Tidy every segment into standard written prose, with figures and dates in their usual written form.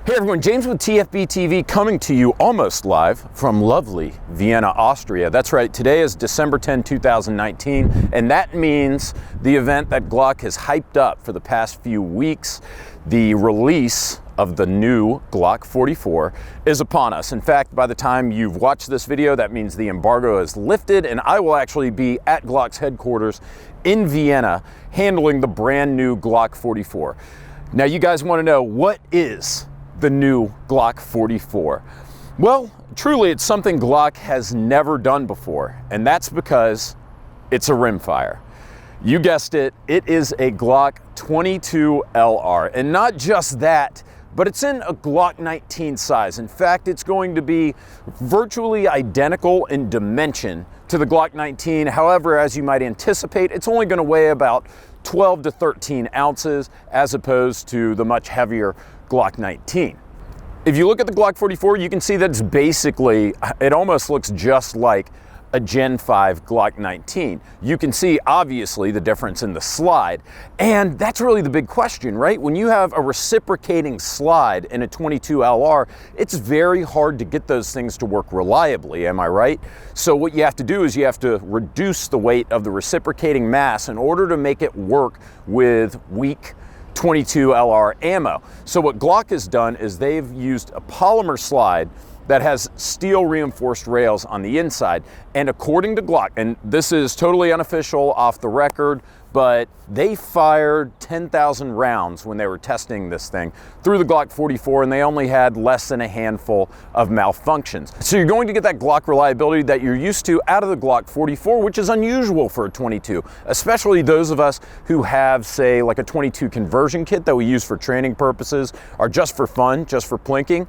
Hey everyone, James with TFBTV coming to you almost live from lovely Vienna, Austria. That's right, today is December 10, 2019, and that means the event that Glock has hyped up for the past few weeks, the release of the new Glock 44 is upon us. In fact, by the time you've watched this video, that means the embargo is lifted and I will actually be at Glock's headquarters in Vienna handling the brand new Glock 44. Now you guys want to know, what is the new Glock 44? Well, truly it's something Glock has never done before, and that's because it's a rimfire. You guessed it, it is a Glock 22 LR, and not just that, but it's in a Glock 19 size. In fact, it's going to be virtually identical in dimension to the Glock 19. However, as you might anticipate, it's only going to weigh about 12 to 13 ounces as opposed to the much heavier Glock 19. If you look at the Glock 44, you can see that it's basically, it almost looks just like a Gen 5 Glock 19. You can see obviously the difference in the slide, and that's really the big question, right? When you have a reciprocating slide in a 22 LR, it's very hard to get those things to work reliably, am I right? So what you have to do is you have to reduce the weight of the reciprocating mass in order to make it work with weak 22 LR ammo. So what Glock has done is they've used a polymer slide that has steel reinforced rails on the inside. And according to Glock, and this is totally unofficial, off the record, but they fired 10,000 rounds when they were testing this thing through the Glock 44, and they only had less than a handful of malfunctions. So you're going to get that Glock reliability that you're used to out of the Glock 44, which is unusual for a 22, especially those of us who have, say, like a 22 conversion kit that we use for training purposes or just for fun, just for plinking.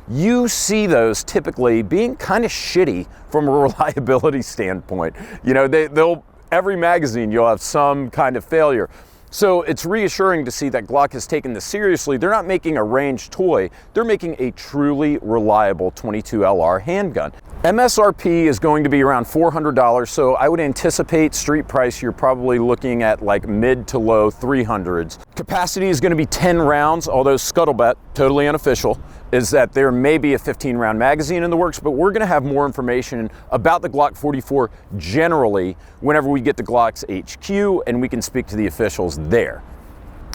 You see those typically being kind of shitty from a reliability standpoint. You know, every magazine you'll have some kind of failure. So it's reassuring to see that Glock has taken this seriously. They're not making a ranged toy, they're making a truly reliable 22 LR handgun. MSRP is going to be around $400, so I would anticipate street price you're probably looking at like mid to low 300s. Capacity is going to be 10 rounds, although scuttlebutt, totally unofficial, is that there may be a 15-round magazine in the works, but we're going to have more information about the Glock 44 generally whenever we get to Glock's HQ and we can speak to the officials there.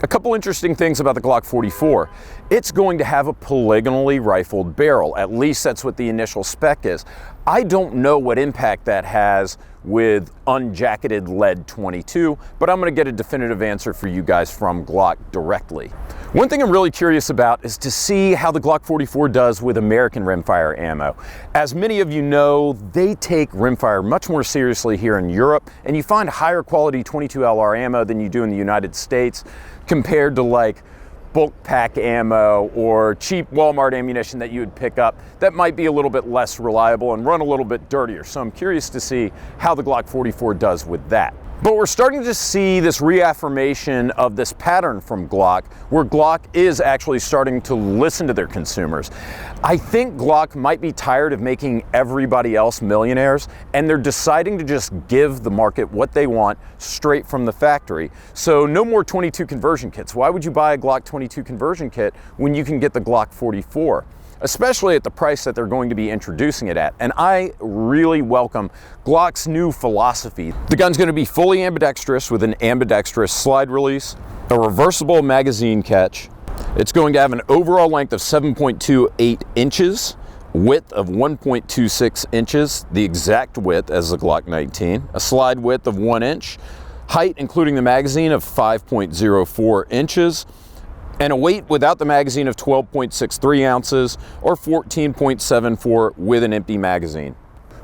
A couple interesting things about the Glock 44. It's going to have a polygonally rifled barrel. At least that's what the initial spec is. I don't know what impact that has with unjacketed lead 22, but I'm going to get a definitive answer for you guys from Glock directly. One thing I'm really curious about is to see how the Glock 44 does with American rimfire ammo. As many of you know, they take rimfire much more seriously here in Europe, and you find higher quality 22 LR ammo than you do in the United States compared to like bulk pack ammo or cheap Walmart ammunition that you would pick up that might be a little bit less reliable and run a little bit dirtier. So I'm curious to see how the Glock 44 does with that. But we're starting to see this reaffirmation of this pattern from Glock, where Glock is actually starting to listen to their consumers. I think Glock might be tired of making everybody else millionaires, and they're deciding to just give the market what they want straight from the factory. So no more 22 conversion kits. Why would you buy a Glock 22 conversion kit when you can get the Glock 44? Especially at the price that they're going to be introducing it at. And I really welcome Glock's new philosophy. The gun's going to be fully ambidextrous with an ambidextrous slide release, a reversible magazine catch. It's going to have an overall length of 7.28 inches, width of 1.26 inches, the exact width as the Glock 19, a slide width of 1 inch, height including the magazine of 5.04 inches, and a weight without the magazine of 12.63 ounces or 14.74 with an empty magazine.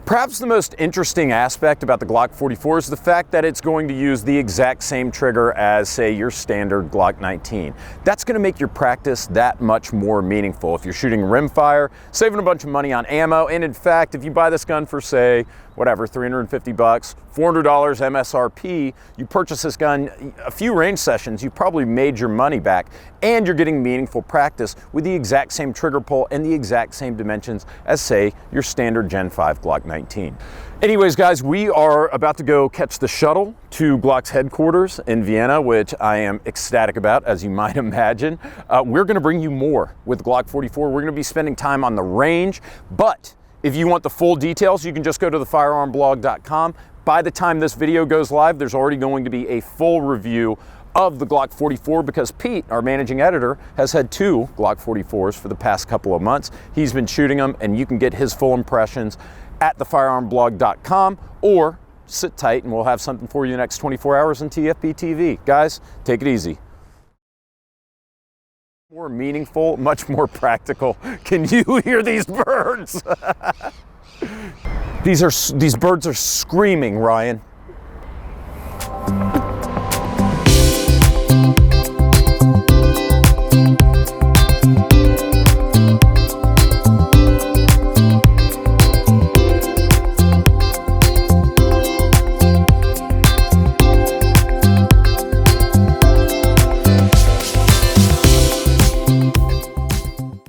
Perhaps the most interesting aspect about the Glock 44 is the fact that it's going to use the exact same trigger as, say, your standard Glock 19. That's going to make your practice that much more meaningful if you're shooting rimfire, saving a bunch of money on ammo, and in fact, if you buy this gun for, say, whatever, 350 bucks, $400 MSRP. You purchase this gun, a few range sessions, you've probably made your money back, and you're getting meaningful practice with the exact same trigger pull and the exact same dimensions as, say, your standard Gen 5 Glock 19. Anyways, guys, we are about to go catch the shuttle to Glock's headquarters in Vienna, which I am ecstatic about, as you might imagine. We're gonna bring you more with Glock 44. We're gonna be spending time on the range, but if you want the full details, you can just go to thefirearmblog.com. By the time this video goes live, there's already going to be a full review of the Glock 44 because Pete, our managing editor, has had 2 Glock 44s for the past couple of months. He's been shooting them, and you can get his full impressions at thefirearmblog.com, or sit tight and we'll have something for you the next 24 hours on TFBTV. Guys, take it easy. More meaningful, much more practical. Can you hear these birds? These birds are screaming, Ryan.